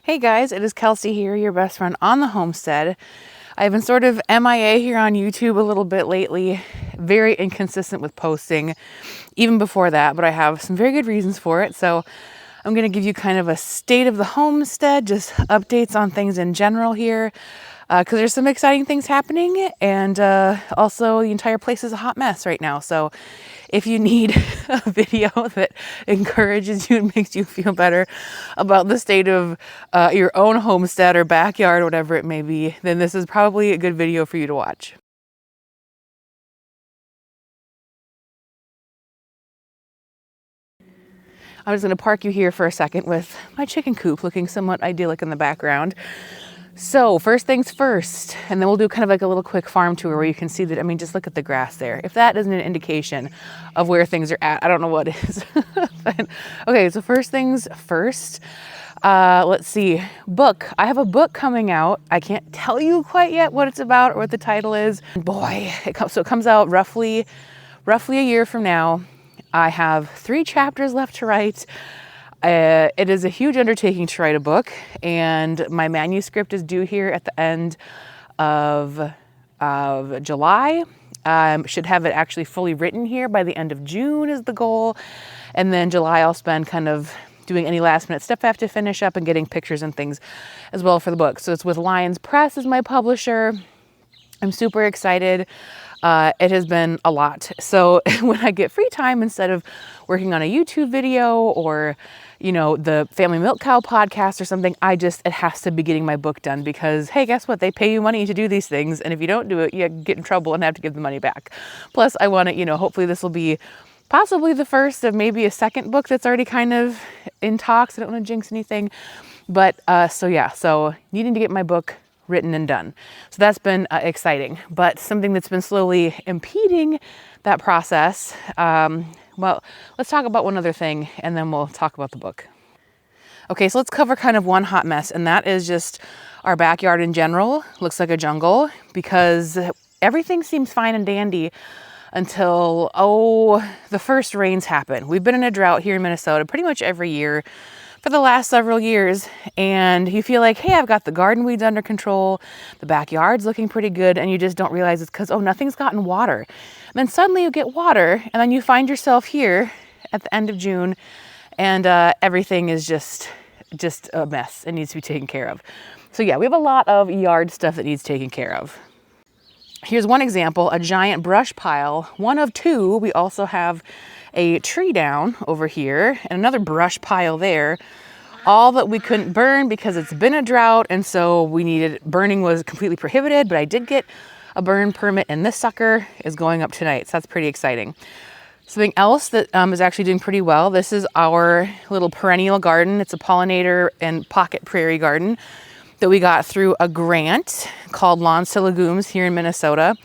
Hey guys, it is Kelsey here, your best friend on the homestead. I've been sort of MIA here on YouTube a little bit lately, very inconsistent with posting, even before that, but I have some very good reasons for it. So I'm going to give you kind of a state of the homestead, just updates on things in general here, because there's some exciting things happening, and also the entire place is a hot mess right now. So if you need a video that encourages you and makes you feel better about the state of your own homestead or backyard, whatever it may be, then this is probably a good video for you to watch. I'm just going to park you here for a second with my chicken coop looking somewhat idyllic in the background. So first things first, and then we'll do kind of like a little quick farm tour where you can see that, I mean, just look at the grass there. If that isn't an indication of where things are at, I don't know what is. Okay, so first things first, let's see, book. I have a book coming out. I can't tell you quite yet what it's about or what the title is. Boy, it comes out roughly a year from now. I have 3 chapters left to write. It is a huge undertaking to write a book, and my manuscript is due here at the end of July. Should have it actually fully written here by the end of June is the goal. And then July I'll spend kind of doing any last minute stuff I have to finish up and getting pictures and things as well for the book. So it's with Lions Press as my publisher. I'm super excited. It has been a lot. So when I get free time, instead of working on a YouTube video or, you know, the Family Milk Cow podcast or something, it has to be getting my book done because, hey, guess what? They pay you money to do these things. And if you don't do it, you get in trouble and have to give the money back. Plus, I want to, you know, hopefully this will be possibly the first of maybe a second book that's already kind of in talks. I don't want to jinx anything. But so needing to get my book written and done. So that's been exciting, but something that's been slowly impeding that process. Well, let's talk about one other thing and then we'll talk about the book. Okay, so let's cover kind of one hot mess, and that is just our backyard in general. Looks like a jungle because everything seems fine and dandy until, the first rains happen. We've been in a drought here in Minnesota pretty much every year for the last several years, and you feel like, hey, I've got the garden weeds under control, the backyard's looking pretty good, and you just don't realize it's because, nothing's gotten water. And then suddenly you get water, and then you find yourself here at the end of June, and everything is just a mess and needs to be taken care of. So yeah, we have a lot of yard stuff that needs taken care of. Here's one example, a giant brush pile, one of 2. We also have a tree down over here and another brush pile there, all that we couldn't burn because it's been a drought, and so burning was completely prohibited, but I did get a burn permit, and this sucker is going up tonight, so that's pretty exciting. Something else that is actually doing pretty well, this is our little perennial garden. It's a pollinator and pocket prairie garden that we got through a grant called Lawns to Legumes here in Minnesota,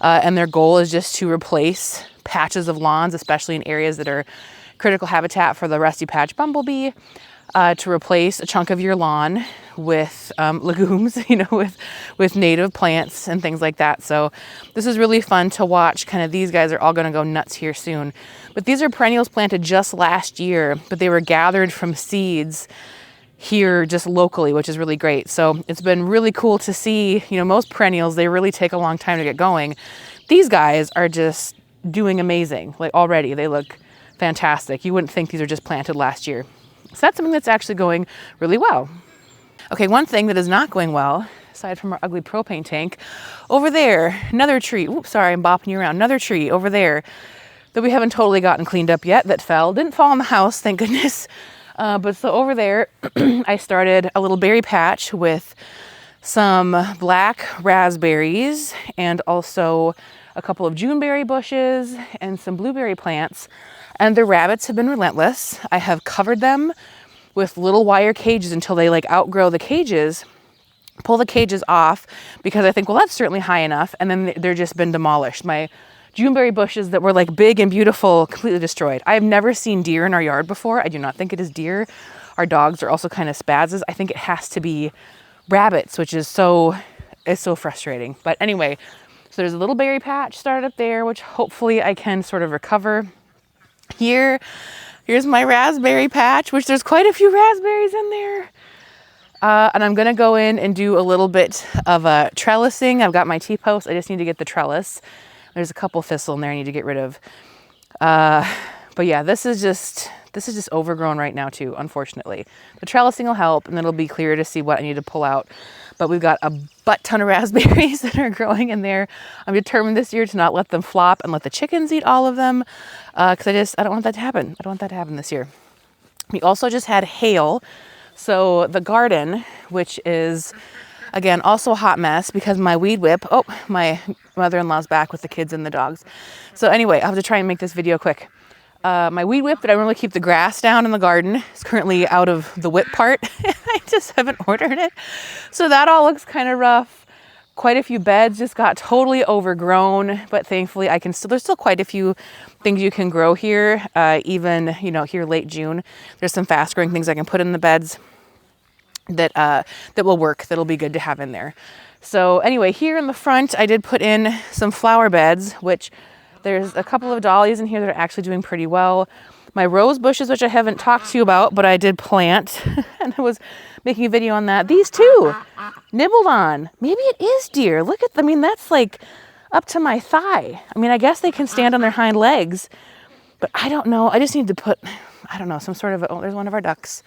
and their goal is just to replace patches of lawns, especially in areas that are critical habitat for the rusty patch bumblebee, to replace a chunk of your lawn with legumes, with native plants and things like that. So this is really fun to watch. Kind of these guys are all going to go nuts here soon. But these are perennials planted just last year, but they were gathered from seeds here just locally, which is really great. So it's been really cool to see, most perennials, they really take a long time to get going. These guys are just doing amazing. Like already they look fantastic. You wouldn't think these are just planted last year. So that's something that's actually going really well. Okay, one thing that is not going well, aside from our ugly propane tank, over there, another tree. Oops, sorry, I'm bopping you around. Another tree over there that we haven't totally gotten cleaned up yet that fell. Didn't fall in the house, thank goodness. But so over there, I started a little berry patch with some black raspberries and also a couple of Juneberry bushes and some blueberry plants. And the rabbits have been relentless. I have covered them with little wire cages until they outgrow the cages, pull the cages off because I think, well, that's certainly high enough. And then they're just been demolished. My Juneberry bushes that were big and beautiful, completely destroyed. I have never seen deer in our yard before. I do not think it is deer. Our dogs are also kind of spazzes. I think it has to be rabbits, which is so frustrating. But anyway, so there's a little berry patch started up there, which hopefully I can sort of recover. Here's my raspberry patch, which there's quite a few raspberries in there. And I'm gonna go in and do a little bit of trellising. I've got my T-post. I just need to get the trellis. There's a couple thistle in there I need to get rid of. But yeah, this is just overgrown right now too, unfortunately. The trellising will help, and it'll be clearer to see what I need to pull out. But we've got a butt ton of raspberries that are growing in there. I'm determined this year to not let them flop and let the chickens eat all of them, because I don't want that to happen. I don't want that to happen this year. We also just had hail. So the garden, which is, again, also a hot mess because my weed whip, oh, my mother-in-law's back with the kids and the dogs. So anyway, I'll have to try and make this video quick. My weed whip that I normally keep the grass down in the garden is currently out of the whip part. I just haven't ordered it. So that all looks kind of rough. Quite a few beds just got totally overgrown, but thankfully there's still quite a few things you can grow here, even, here late June. There's some fast growing things I can put in the beds that will work, that'll be good to have in there. So anyway, here in the front, I did put in some flower beds, which there's a couple of dahlias in here that are actually doing pretty well. My rose bushes, which I haven't talked to you about, but I did plant, and I was making a video on that. These two nibbled on. Maybe it is deer. Look at, that's like up to my thigh. I guess they can stand on their hind legs, but I don't know. I just need to put, some sort of, there's one of our ducks.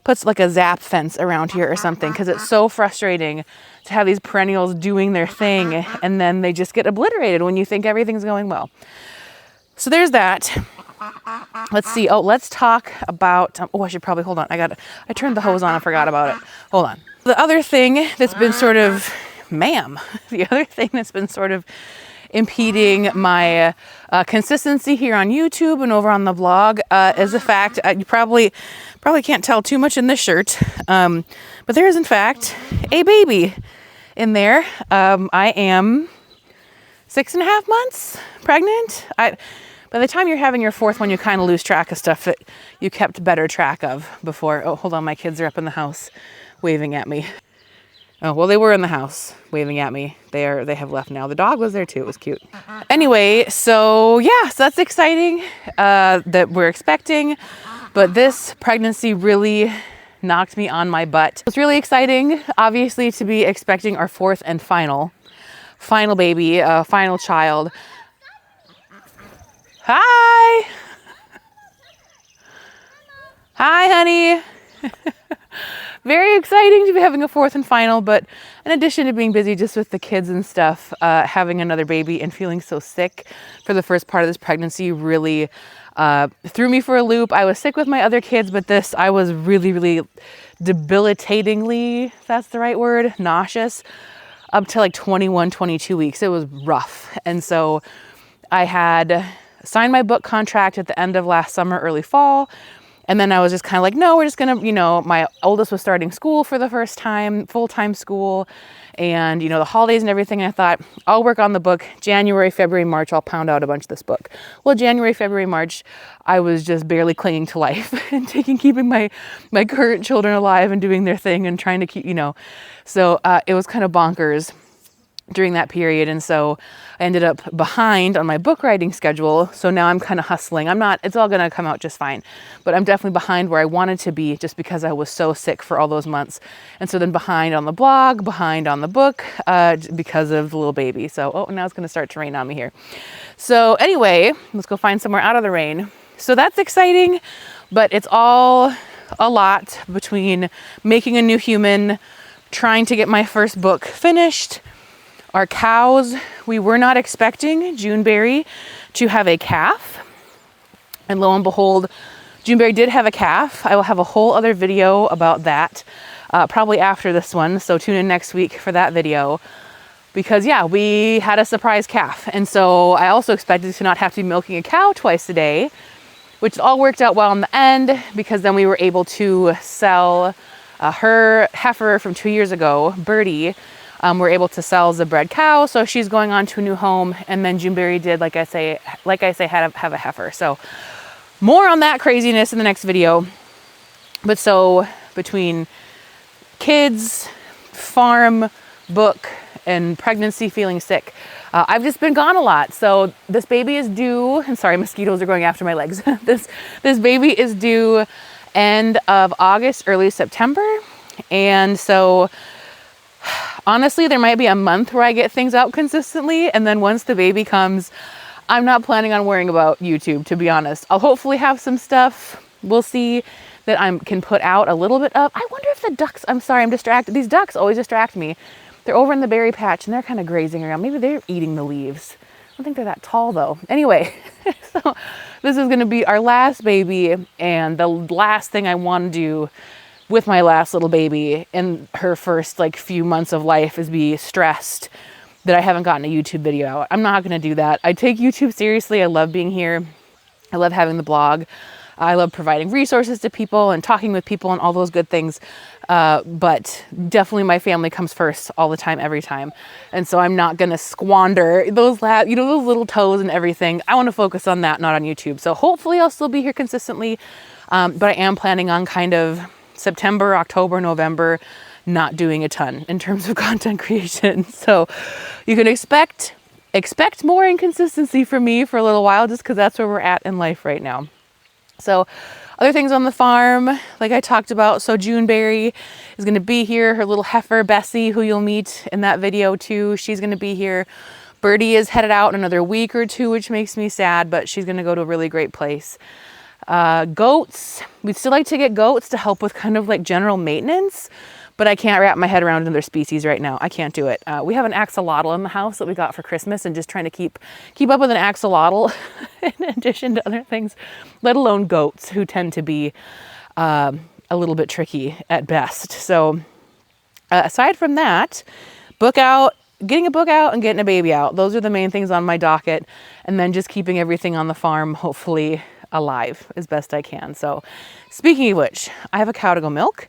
Puts like a zap fence around here or something, because it's so frustrating to have these perennials doing their thing and then they just get obliterated when you think everything's going well. So there's that. Let's see. Oh, let's talk about, I should probably, hold on. I turned the hose on and forgot about it. Hold on. The other thing that's been sort of, impeding my consistency here on YouTube and over on the blog is the fact, you probably can't tell too much in this shirt, but there is in fact a baby in there. I am 6.5 months pregnant. By the time you're having your fourth one, you kind of lose track of stuff that you kept better track of before. Oh, hold on, my kids are up in the house waving at me. Oh, well, they were in the house waving at me. They have left now. The dog was there too. It was cute. Anyway, so that's exciting that we're expecting. But this pregnancy really knocked me on my butt. It's really exciting, obviously, to be expecting our fourth and final baby, final child. Hi. Hi, honey. Very exciting to be having a fourth and final, but in addition to being busy just with the kids and stuff, having another baby and feeling so sick for the first part of this pregnancy really threw me for a loop. I was sick with my other kids, but I was really, really debilitatingly, if that's the right word, nauseous up to like 21, 22 weeks. It was rough. And so I had signed my book contract at the end of last summer, early fall. And then I was just kind of like, no, we're just going to, my oldest was starting school for the first time, full-time school, and, the holidays and everything. I thought, I'll work on the book January, February, March. I'll pound out a bunch of this book. Well, January, February, March, I was just barely clinging to life and keeping my current children alive and doing their thing and trying to keep, So it was kind of bonkers during that period. And so I ended up behind on my book writing schedule. So now I'm kind of hustling. It's all going to come out just fine, but I'm definitely behind where I wanted to be just because I was so sick for all those months. And so then behind on the blog, behind on the book, because of the little baby. So, now it's going to start to rain on me here. So anyway, let's go find somewhere out of the rain. So that's exciting, but it's all a lot between making a new human, trying to get my first book finished. Our cows, we were not expecting Juneberry to have a calf. And lo and behold, Juneberry did have a calf. I will have a whole other video about that, probably after this one. So tune in next week for that video. Because we had a surprise calf. And so I also expected to not have to be milking a cow twice a day, which all worked out well in the end, because then we were able to sell her heifer from 2 years ago, Birdie. We're able to sell the bred cow, so she's going on to a new home. And then Juneberry did, like I say, have a heifer. So more on that craziness in the next video. But so between kids, farm, book, and pregnancy, feeling sick, I've just been gone a lot. So this baby is due, and sorry, mosquitoes are going after my legs. This baby is due end of August, early September. And so honestly, there might be a month where I get things out consistently. And then once the baby comes, I'm not planning on worrying about YouTube, to be honest. I'll hopefully have some stuff. We'll see that I can put out a little bit of. I wonder if the ducks, I'm sorry, I'm distracted. These ducks always distract me. They're over in the berry patch and they're kind of grazing around. Maybe they're eating the leaves. I don't think they're that tall though. Anyway, so this is gonna be our last baby, and the last thing I want to do with my last little baby in her first like few months of life is be stressed that I haven't gotten a YouTube video out. I'm not gonna do that. I take YouTube seriously. I love being here. I love having the blog. I love providing resources to people and talking with people and all those good things. But definitely my family comes first all the time, every time. And so I'm not gonna squander those those little toes and everything. I wanna focus on that, not on YouTube. So hopefully I'll still be here consistently. But I am planning on kind of September, October, November, not doing a ton in terms of content creation. So you can expect more inconsistency from me for a little while, just because that's where we're at in life right now. So other things on the farm, like I talked about, so Juneberry is going to be here. Her little heifer, Bessie, who you'll meet in that video too, she's going to be here. Birdie is headed out in another week or two, which makes me sad, but she's going to go to a really great place. Goats, we'd still like to get goats to help with kind of like general maintenance, but I can't wrap my head around another species right now. I can't do it. We have an axolotl in the house that we got for Christmas, and just trying to keep up with an axolotl in addition to other things, let alone goats, who tend to be a little bit tricky at best. So aside from that, getting a book out and getting a baby out. Those are the main things on my docket. And then just keeping everything on the farm, hopefully alive as best I can. So speaking of which, I have a cow to go milk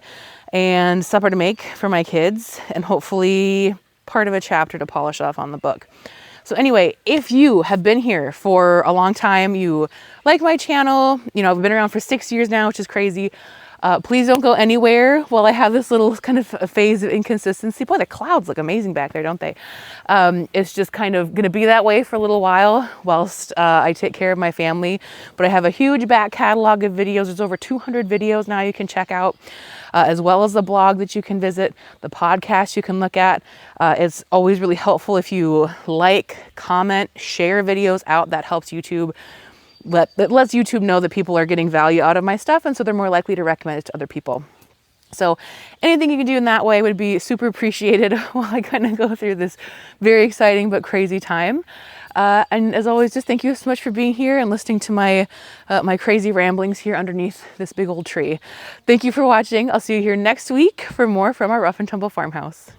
and supper to make for my kids, and hopefully part of a chapter to polish off on the book. So anyway, if you have been here for a long time, you like my channel, I've been around for 6 years now, which is crazy. Please don't go anywhere while I have this little kind of a phase of inconsistency. Boy, the clouds look amazing back there, don't they? It's just kind of going to be that way for a little while whilst I take care of my family. But I have a huge back catalog of videos. There's over 200 videos now you can check out, as well as the blog that you can visit, the podcast you can look at. It's always really helpful if you like, comment, share videos out. That helps YouTube. That lets YouTube know that people are getting value out of my stuff, and so they're more likely to recommend it to other people. So anything you can do in that way would be super appreciated while I kind of go through this very exciting but crazy time. And as always, just thank you so much for being here and listening to my my crazy ramblings here underneath this big old tree. Thank you for watching. I'll see you here next week for more from our Rough and Tumble farmhouse.